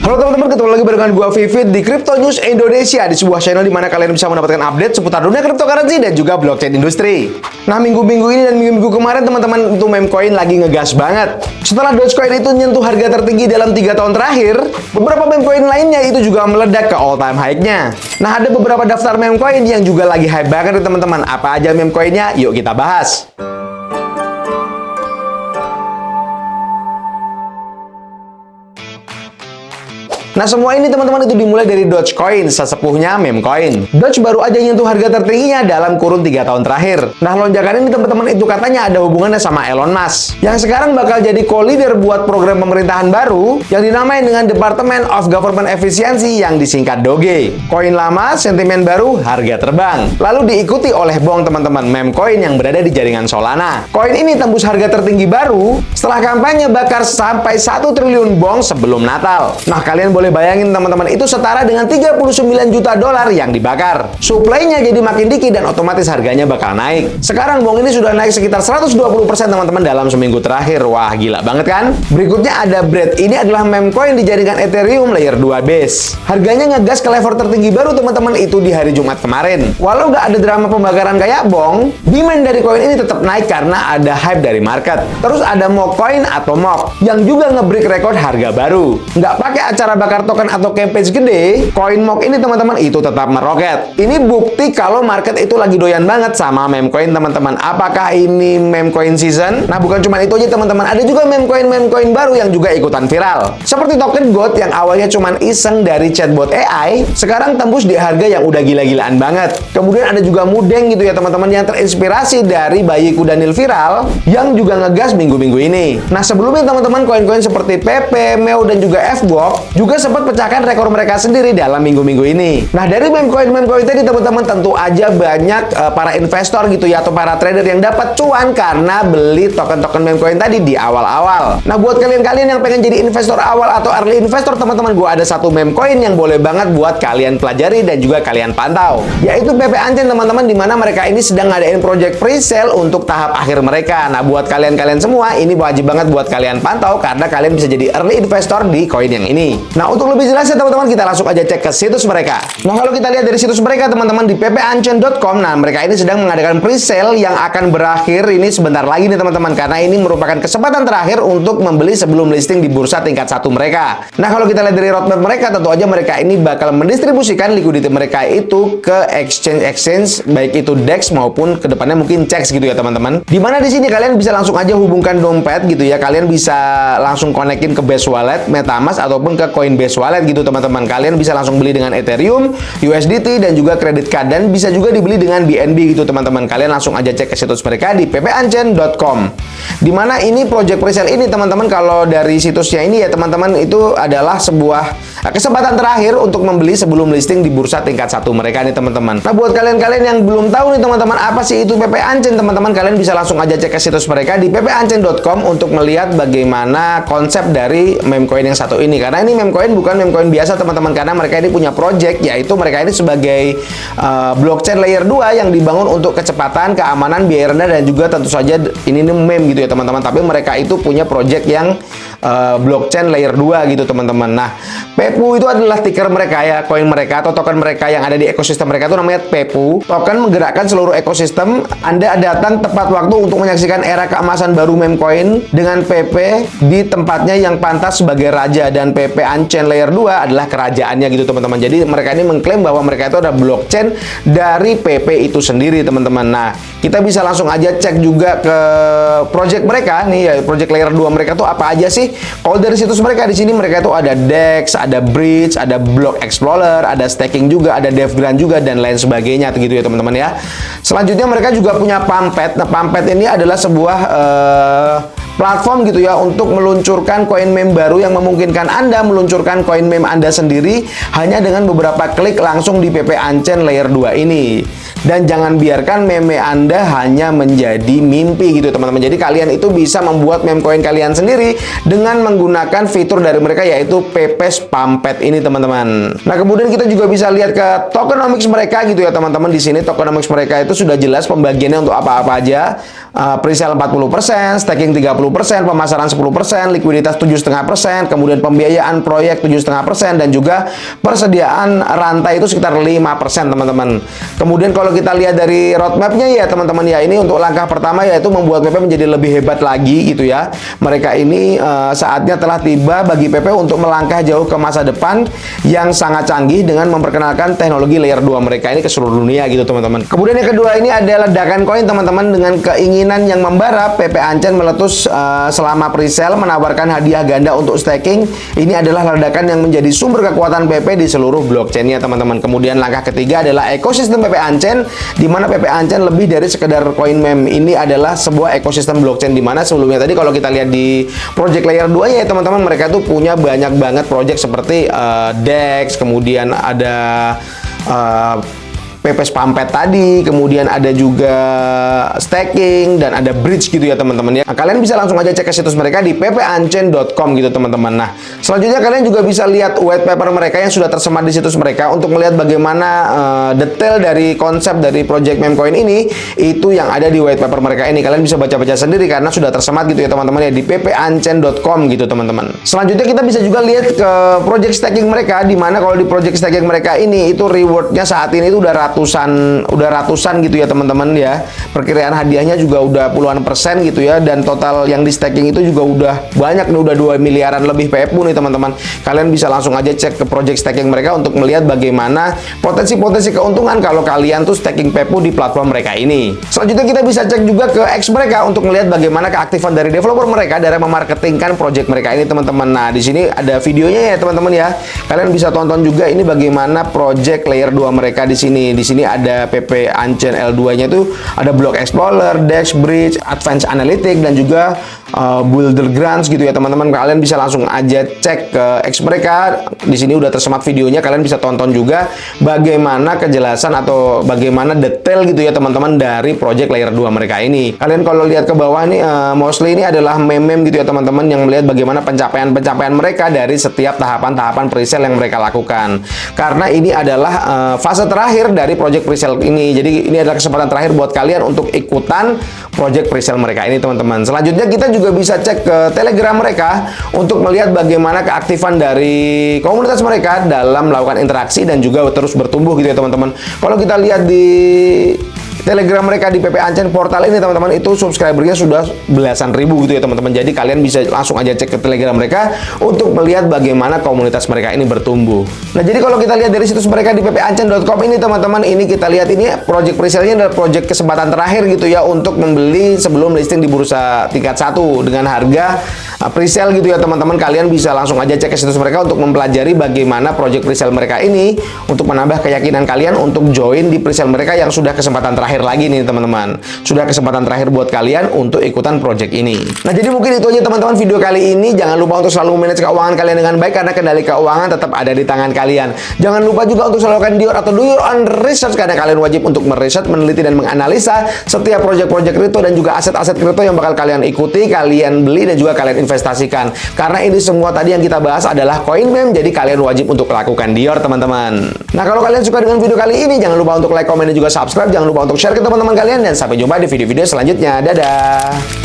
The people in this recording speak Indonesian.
Halo teman-teman, ketemu lagi barengan gua Vivit di Crypto News Indonesia, di sebuah channel di mana kalian bisa mendapatkan update seputar dunia cryptocurrency dan juga blockchain industri. Nah, minggu-minggu ini dan minggu-minggu kemarin teman-teman itu meme coin lagi ngegas banget. Setelah Dogecoin itu nyentuh harga tertinggi dalam 3 tahun terakhir, beberapa meme coin lainnya itu juga meledak ke all time high-nya. Nah, ada beberapa daftar meme coin yang juga lagi hype banget nih teman-teman. Apa aja meme coinnya? Yuk kita bahas. Nah, semua ini teman-teman itu dimulai dari Dogecoin, sesepuhnya meme coin. Doge baru aja nyentuh harga tertingginya dalam kurun 3 tahun terakhir. Nah, lonjakan ini teman-teman itu katanya ada hubungannya sama Elon Musk, yang sekarang bakal jadi co-leader buat program pemerintahan baru yang dinamai dengan Department of Government Efficiency yang disingkat DOGE. Koin lama, sentimen baru, harga terbang. Lalu diikuti oleh BONG teman-teman, meme coin yang berada di jaringan Solana. Koin ini tembus harga tertinggi baru setelah kampanye bakar sampai 1 triliun BONG sebelum Natal. Nah, kalian boleh bayangin teman-teman, itu setara dengan 39 juta dolar yang dibakar. Supply-nya jadi makin dikit dan otomatis harganya bakal naik. Sekarang BONG ini sudah naik sekitar 120% teman-teman dalam seminggu terakhir. Wah, gila banget kan? Berikutnya ada BRED. Ini adalah meme coin di jaringan Ethereum layer 2 base. Harganya ngegas ke level tertinggi baru teman-teman itu di hari Jumat kemarin. Walau nggak ada drama pembakaran kayak BONG, demand dari koin ini tetap naik karena ada hype dari market. Terus ada MOC coin atau MOC yang juga nge-break record harga baru. Nggak pakai acara bakar token atau campaign gede, koin MOC ini teman-teman itu tetap meroket. Ini bukti kalau market itu lagi doyan banget sama meme coin teman-teman. Apakah ini meme coin season? Nah, bukan cuma itu aja teman-teman, ada juga meme coin baru yang juga ikutan viral. Seperti token GOAT yang awalnya cuma iseng dari chatbot AI, sekarang tembus di harga yang udah gila-gilaan banget. Kemudian ada juga Mudeng gitu ya teman-teman, yang terinspirasi dari bayi kuda Nil viral yang juga ngegas minggu-minggu ini. Nah, sebelumnya teman-teman, koin-koin seperti PP, MEO dan juga FBOK juga sempat pecahkan rekor mereka sendiri dalam minggu-minggu ini. Nah, dari meme coin tadi teman-teman, tentu aja banyak para investor gitu ya, atau para trader yang dapat cuan karena beli token-token meme coin tadi di awal-awal. Nah, buat kalian-kalian yang pengen jadi investor awal atau early investor teman-teman, gue ada satu meme coin yang boleh banget buat kalian pelajari dan juga kalian pantau, yaitu PP Ancen teman-teman, dimana mereka ini sedang ngadain project pre-sale untuk tahap akhir mereka. Nah, buat kalian-kalian semua, ini wajib banget buat kalian pantau karena kalian bisa jadi early investor di koin yang ini. Nah, untuk lebih jelas ya teman-teman, kita langsung aja cek ke situs mereka. Nah, kalau kita lihat dari situs mereka teman-teman di ppancen.com, nah mereka ini sedang mengadakan pre-sale yang akan berakhir ini sebentar lagi nih teman-teman, karena ini merupakan kesempatan terakhir untuk membeli sebelum listing di bursa tingkat 1 mereka. Nah, kalau kita lihat dari roadmap mereka, tentu aja mereka ini bakal mendistribusikan liquidity mereka itu ke exchange baik itu DEX maupun kedepannya mungkin CEX gitu ya teman-teman. Dimana di sini kalian bisa langsung aja hubungkan dompet gitu ya, kalian bisa langsung konekin ke Base Wallet, MetaMask ataupun ke Coinbase Wallet gitu teman-teman. Kalian bisa langsung beli dengan Ethereum, USDT dan juga credit card, dan bisa juga dibeli dengan BNB gitu teman-teman. Kalian langsung aja cek ke situs mereka di ppancen.com. Dimana ini project presale ini teman-teman, kalau dari situsnya ini ya teman-teman, itu adalah sebuah kesempatan terakhir untuk membeli sebelum listing di bursa tingkat 1 mereka nih teman-teman. Nah, buat kalian-kalian yang belum tahu nih teman-teman, apa sih itu PP Ancen teman-teman, kalian bisa langsung aja cek ke situs mereka di ppancen.com untuk melihat bagaimana konsep dari meme coin yang satu ini. Karena ini meme coin bukan meme coin biasa teman-teman, karena mereka ini punya project, yaitu mereka ini sebagai blockchain layer 2 yang dibangun untuk kecepatan, keamanan, biaya rendah, dan juga tentu saja ini meme gitu ya teman-teman. Tapi mereka itu punya project yang blockchain layer 2 gitu teman-teman. Nah, PEPU itu adalah ticker mereka ya, koin mereka atau token mereka yang ada di ekosistem mereka itu namanya PEPU. Token menggerakkan seluruh ekosistem. Anda datang tepat waktu untuk menyaksikan era keemasan baru meme coin dengan PP di tempatnya yang pantas sebagai raja, dan PP Ancen layer 2 adalah kerajaannya gitu teman-teman. Jadi mereka ini mengklaim bahwa mereka itu ada blockchain dari PP itu sendiri teman-teman. Nah, kita bisa langsung aja cek juga ke project mereka nih ya, project layer 2 mereka tuh apa aja sih. Kalau dari situs mereka di sini, mereka itu ada DEX, ada Bridge, ada Block Explorer, ada staking juga, ada DevGrant juga, dan lain sebagainya gitu ya teman-teman ya. Selanjutnya mereka juga punya Pumpet. Nah, Pumpet ini adalah sebuah platform gitu ya untuk meluncurkan koin meme baru yang memungkinkan Anda meluncurkan koin meme Anda sendiri hanya dengan beberapa klik langsung di PP Ancen layer 2 ini. Dan jangan biarkan meme Anda hanya menjadi mimpi gitu teman-teman. Jadi kalian itu bisa membuat meme coin kalian sendiri dengan menggunakan fitur dari mereka, yaitu Pepes Pumpet ini teman-teman. Nah, kemudian kita juga bisa lihat ke tokenomics mereka gitu ya teman-teman. Di sini tokenomics mereka itu sudah jelas pembagiannya untuk apa-apa aja. Presale 40%, staking 30%, 20%, pemasaran 10%, likuiditas 7,5%, kemudian pembiayaan proyek 7,5%, dan juga persediaan rantai itu sekitar 5%, teman-teman. Kemudian kalau kita lihat dari roadmap-nya ya, teman-teman ya, ini untuk langkah pertama yaitu membuat PP menjadi lebih hebat lagi gitu ya. Mereka ini saatnya telah tiba bagi PP untuk melangkah jauh ke masa depan yang sangat canggih dengan memperkenalkan teknologi layer 2 mereka ini ke seluruh dunia gitu, teman-teman. Kemudian yang kedua ini ada ledakan koin, teman-teman. Dengan keinginan yang membara, PP Ancen meletus selama presale, menawarkan hadiah ganda untuk staking. Ini adalah ledakan yang menjadi sumber kekuatan PP di seluruh blockchain-nya, teman-teman. Kemudian langkah ketiga adalah ekosistem PP Ancen, di mana PP Ancen lebih dari sekedar koin meme. Ini adalah sebuah ekosistem blockchain, di mana sebelumnya tadi kalau kita lihat di project layer 2 ya, teman-teman, mereka tuh punya banyak banget project seperti DEX, kemudian ada PP Spampet tadi, kemudian ada juga staking, dan ada bridge gitu ya, teman-teman ya. Nah, kalian bisa langsung aja cek ke situs mereka di ppancen.com gitu, teman-teman. Nah, selanjutnya kalian juga bisa lihat white paper mereka yang sudah tersemat di situs mereka untuk melihat bagaimana detail dari konsep dari project Memecoin ini, itu yang ada di white paper mereka ini. Kalian bisa baca-baca sendiri karena sudah tersemat gitu ya, teman-teman ya, di ppancen.com gitu, teman-teman. Selanjutnya kita bisa juga lihat ke project staking mereka, di mana kalau di project staking mereka ini itu rewardnya saat ini itu udah ratusan gitu ya, teman-teman ya. Perkiraan hadiahnya juga udah puluhan persen gitu ya, dan total yang di staking itu juga udah banyak nih, udah 2 miliaran lebih PEPU nih, teman-teman. Kalian bisa langsung aja cek ke project staking mereka untuk melihat bagaimana potensi-potensi keuntungan kalau kalian tuh staking PEPU di platform mereka ini. Selanjutnya kita bisa cek juga ke X mereka untuk melihat bagaimana keaktifan dari developer mereka dari memarketingkan project mereka ini, teman-teman. Nah, di sini ada videonya ya, teman-teman ya. Kalian bisa tonton juga ini bagaimana project layer 2 mereka di sini. Di sini ada PP Ancen L2-nya itu ada Block Explorer, DEX, Bridge, Advanced Analytics, dan juga Builder Grants gitu ya, teman-teman. Kalian bisa langsung aja cek ke X mereka. Di sini udah tersemat videonya, kalian bisa tonton juga bagaimana kejelasan atau bagaimana detail gitu ya, teman-teman, dari project layer 2 mereka ini. Kalian kalau lihat ke bawah nih, mostly ini adalah meme gitu ya, teman-teman, yang melihat bagaimana pencapaian-pencapaian mereka dari setiap tahapan-tahapan presale yang mereka lakukan. Karena ini adalah fase terakhir dari project presale ini. Jadi ini adalah kesempatan terakhir buat kalian untuk ikutan project presale mereka ini, teman-teman. Selanjutnya kita juga bisa cek ke Telegram mereka untuk melihat bagaimana keaktifan dari komunitas mereka dalam melakukan interaksi dan juga terus bertumbuh gitu ya, teman-teman. Kalau kita lihat di Telegram mereka di PP Ancen portal ini, teman-teman, itu subscribernya sudah belasan ribu gitu ya, teman-teman. Jadi kalian bisa langsung aja cek ke Telegram mereka untuk melihat bagaimana komunitas mereka ini bertumbuh. Nah, jadi kalau kita lihat dari situs mereka di ppancen.com ini, teman-teman, ini kita lihat ini project presale-nya adalah project kesempatan terakhir gitu ya untuk membeli sebelum listing di bursa tingkat 1 dengan harga presale gitu ya, teman-teman. Kalian bisa langsung aja cek ke situs mereka untuk mempelajari bagaimana project presale mereka ini untuk menambah keyakinan kalian untuk join di presale mereka yang sudah kesempatan terakhir lagi nih, teman-teman. Sudah kesempatan terakhir buat kalian untuk ikutan project ini. Nah, jadi mungkin itu aja, teman-teman, video kali ini. Jangan lupa untuk selalu manage keuangan kalian dengan baik, karena kendali keuangan tetap ada di tangan kalian. Jangan lupa juga untuk selalu lakukan do your own research, karena kalian wajib untuk meriset, meneliti, dan menganalisa setiap project-project kripto dan juga aset-aset kripto yang bakal kalian ikuti, kalian beli, dan juga kalian investasikan. Karena ini semua tadi yang kita bahas adalah koin meme, jadi kalian wajib untuk lakukan dior, teman-teman. Nah, kalau kalian suka dengan video kali ini, jangan lupa untuk like, komen, dan juga subscribe. Jangan lupa untuk share ke teman-teman kalian, dan sampai jumpa di video-video selanjutnya. Dadah!